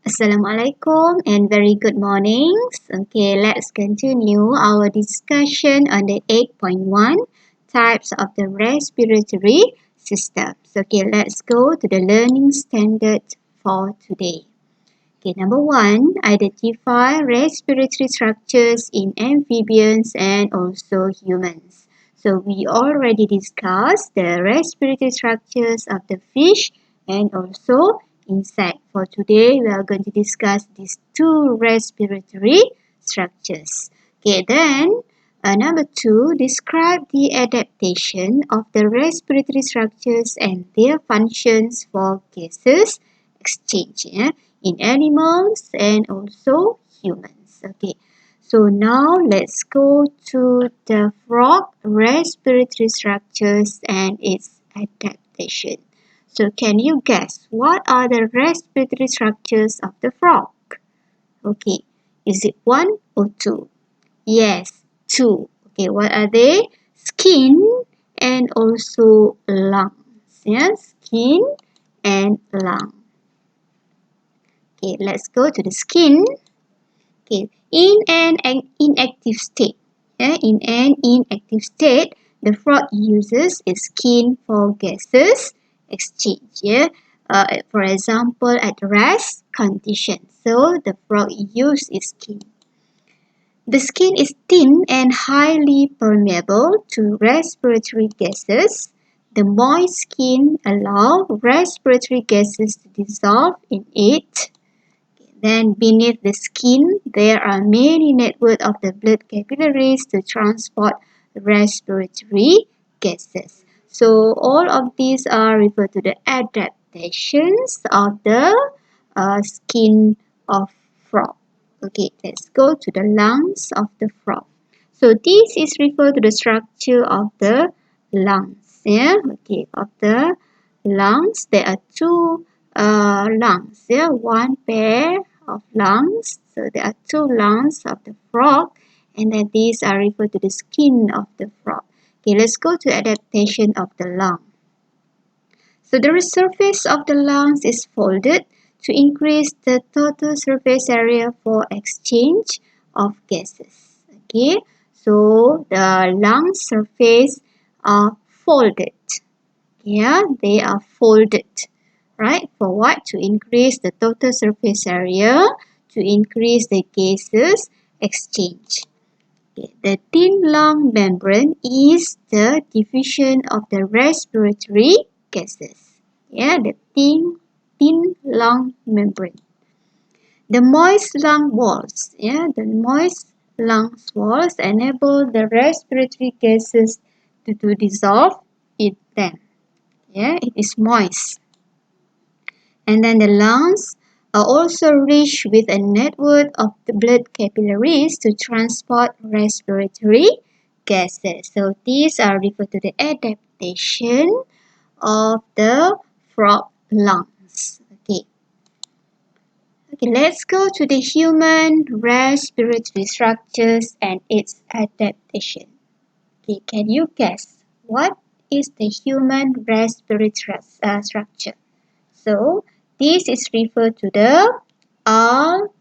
Assalamualaikum and very good mornings. Okay, let's continue our discussion on the 8.1 types of the respiratory systems. Okay, let's go to the learning standard for today. Okay, number one, identify respiratory structures in amphibians and also humans. So we already discussed the respiratory structures of the fish and also insect. For today, we are going to discuss these two respiratory structures. Okay, then number two, describe the adaptation of the respiratory structures and their functions for gases exchange. Yeah? In animals and also humans. Okay, so now let's go to the frog respiratory structures and its adaptation. So can you guess what are the respiratory structures of the frog? Okay, is it one or two? Yes, two. Okay, what are they? Skin and also lungs. Yes, skin and lung. Okay, let's go to the skin. Okay, in an inactive state, the frog uses its skin for gases exchange. For example, at rest conditions, so the frog uses its skin. The skin is thin and highly permeable to respiratory gases. The moist skin allows respiratory gases to dissolve in it. Then beneath the skin, there are many networks of the blood capillaries to transport respiratory gases. So all of these are referred to the adaptations of the skin of frog. Okay, let's go to the lungs of the frog. So this is referred to the structure of the lungs. Yeah, okay, of the lungs. There are two lungs. Yeah, one pair of lungs. So there are two lungs of the frog, and then these are referred to the skin of the frog. Okay, let's go to adaptation of the lung. So the surface of the lungs is folded to increase the total surface area for exchange of gases. Okay, so the lung surface are folded. Yeah, they are folded. Right? For what? To increase the total surface area, to increase the gases exchange. Okay. The thin lung membrane is the diffusion of the respiratory gases. Yeah, the thin lung membrane. The moist lung walls. Yeah, the moist lung walls enable the respiratory gases to dissolve in them. Yeah, it is moist. And then the lungs are also rich with a network of the blood capillaries to transport respiratory gases. So these are referred to the adaptation of the frog lungs. Okay. Okay, let's go to the human respiratory structures and its adaptation. Okay, can you guess what is the human respiratory structure? So this is referred to the alveolus.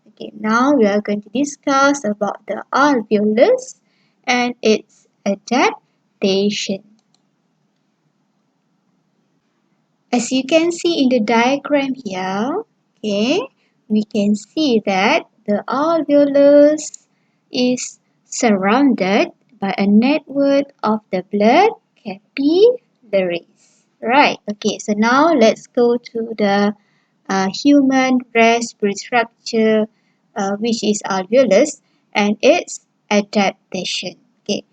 Okay, now we are going to discuss about the alveolus and its adaptation. As you can see in the diagram here, okay, we can see that the alveolus is surrounded by a network of the blood capillaries. Right, okay, so now let's go to the human respiratory structure, which is alveolus, and its adaptation. Okay,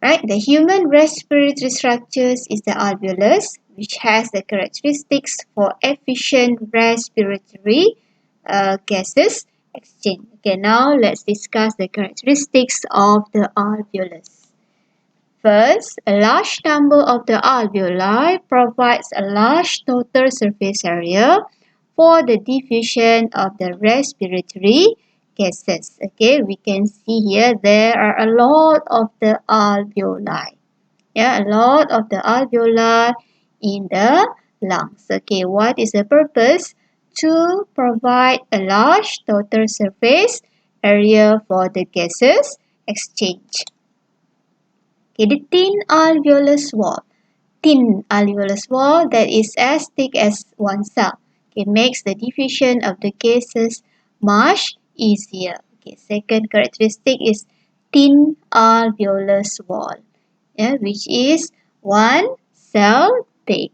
right? The human respiratory structures is the alveolus, which has the characteristics for efficient respiratory gases exchange. Okay, now let's discuss the characteristics of the alveolus. First, a large number of the alveoli provides a large total surface area for the diffusion of the respiratory gases. Okay, we can see here there are a lot of the alveoli. Yeah, a lot of the alveoli in the lungs. Okay, what is the purpose? To provide a large total surface area for the gases exchange. Okay, the thin alveolus wall. Thin alveolus wall that is as thick as one cell. Okay, makes the diffusion of the gases much easier. Okay, second characteristic is thin alveolus wall, yeah, which is one cell thick.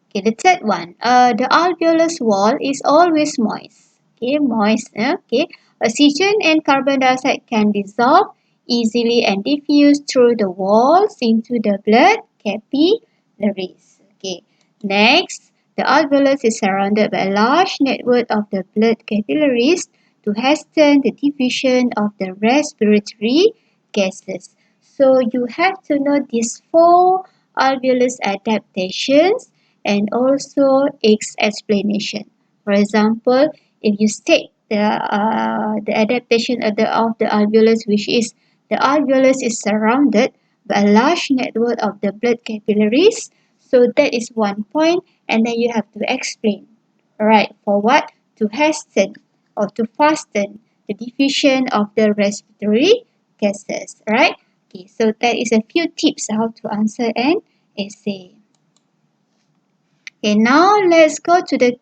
Okay, the third one, the alveolus wall is always moist. Okay, moist. Okay, oxygen and carbon dioxide can dissolve easily and diffuse through the walls into the blood capillaries. Okay, next, the alveolus is surrounded by a large network of the blood capillaries to hasten the diffusion of the respiratory gases. So you have to know these four alveolus adaptations and also its explanation. For example, if you state the adaptation of the alveolus, which is the alveolus is surrounded by a large network of the blood capillaries, so that is one point, and then you have to explain. Alright, for what? To hasten or to fasten the diffusion of the respiratory gases. Alright? Okay, so that is a few tips how to answer an essay. Okay, now let's go to the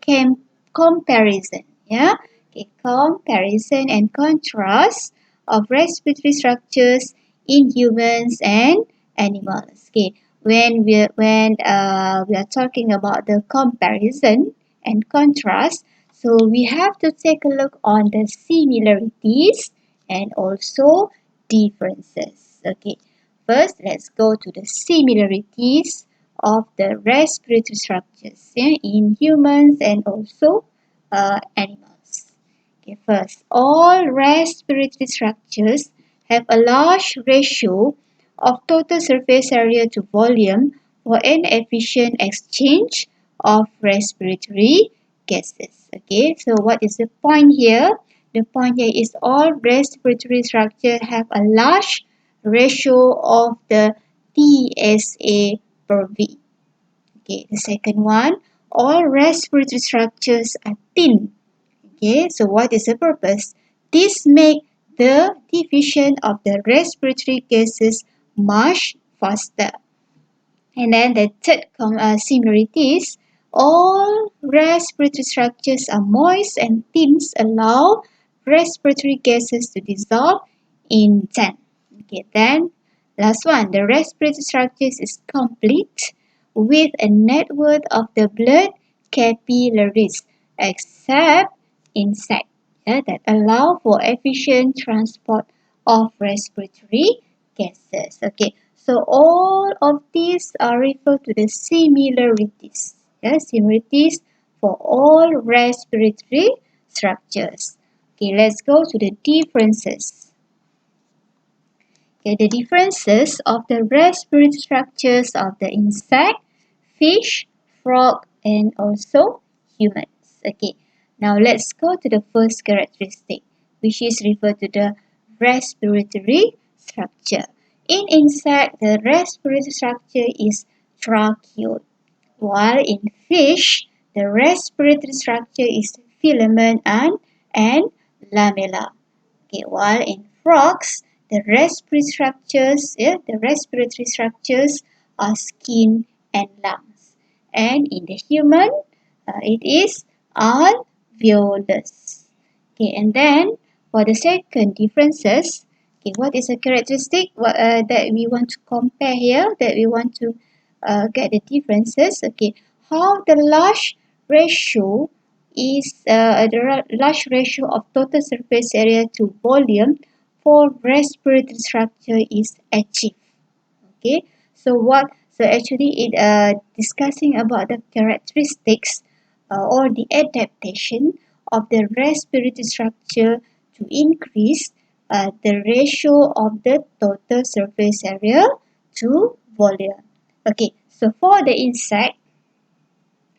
comparison. Yeah, okay, comparison and contrast of respiratory structures in humans and animals. Okay, when we are talking about the comparison and contrast, so we have to take a look on the similarities and also differences. Okay, first let's go to the similarities of the respiratory structures, yeah, in humans and also animals. Okay, first, all respiratory structures have a large ratio of total surface area to volume for an efficient exchange of respiratory gases. Okay, so what is the point here? The point here is all respiratory structures have a large ratio of the TSA per V. Okay, the second one, all respiratory structures are thin. Okay, so what is the purpose? This makes the diffusion of the respiratory gases much faster. And then the third similarities, all respiratory structures are moist and thin allow respiratory gases to dissolve in them. Okay, then last one, the respiratory structures is complete with a network of the blood capillaries except insect, yeah, that allow for efficient transport of respiratory gases. Okay, so all of these are referred to the similarities. Yeah, similarities for all respiratory structures. Okay, let's go to the differences. Okay, the differences of the respiratory structures of the insect, fish, frog, and also humans. Okay, now let's go to the first characteristic, which is referred to the respiratory structure. In insect, the respiratory structure is tracheal, while in fish, the respiratory structure is filament and lamella. Okay, while in frogs, the respiratory structures are skin and lungs. And in the human, it is alveolus. Okay, and then for the second differences, okay, what is a characteristic that we want to compare here, that we want to get the differences? Okay, how the large ratio is large ratio of total surface area to volume for respiratory structure is achieved. Okay, so what? So actually, it discussing about the characteristics or the adaptation of the respiratory structure to increase the ratio of the total surface area to volume. Okay, so for the insect,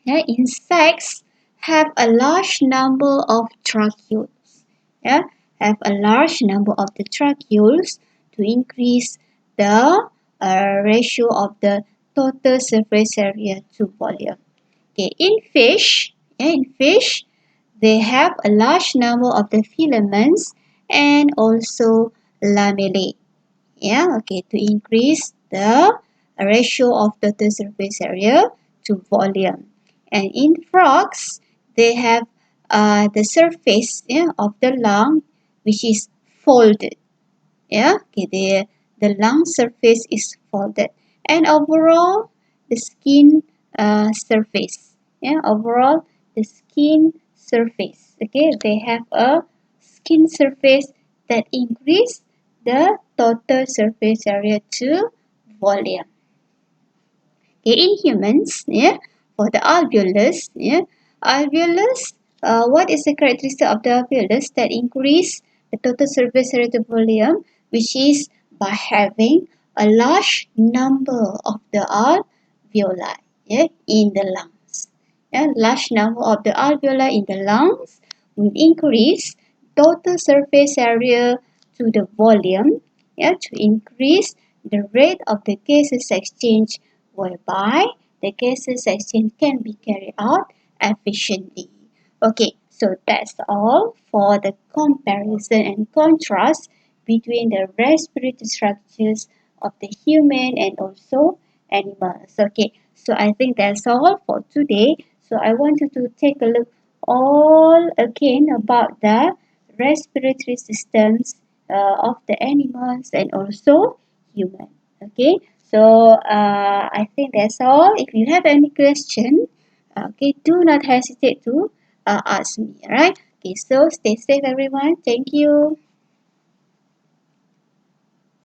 yeah, insects have a large number of tracheoles. Yeah, have a large number of the tracheoles to increase the ratio of the total surface area to volume. Okay, in fish, they have a large number of the filaments and also lamellae. Yeah, okay, to increase the ratio of total surface area to volume. And in frogs, they have the surface, yeah, of the lung which is folded. Yeah, okay, the lung surface is folded, and overall the skin surface. Yeah, overall the skin surface. Okay, they have a skin surface that increase the total surface area to volume. Okay, in humans, yeah, for the alveolus, yeah, alveolus, what is the characteristic of the alveolus that increase the total surface area to volume, which is by having a large number of the alveoli, yeah, in the lungs. Yeah, large number of the alveoli in the lungs will increase total surface area to the volume, yeah, to increase the rate of the gases exchange, whereby the gases exchange can be carried out efficiently. Okay, so that's all for the comparison and contrast between the respiratory structures of the human and also animals. Okay, so I think that's all for today. So I want you to take a look all again about the respiratory systems of the animals and also human. Okay, so I think that's all. If you have any question, okay, do not hesitate to ask me. Alright. Okay, so stay safe, everyone. Thank you.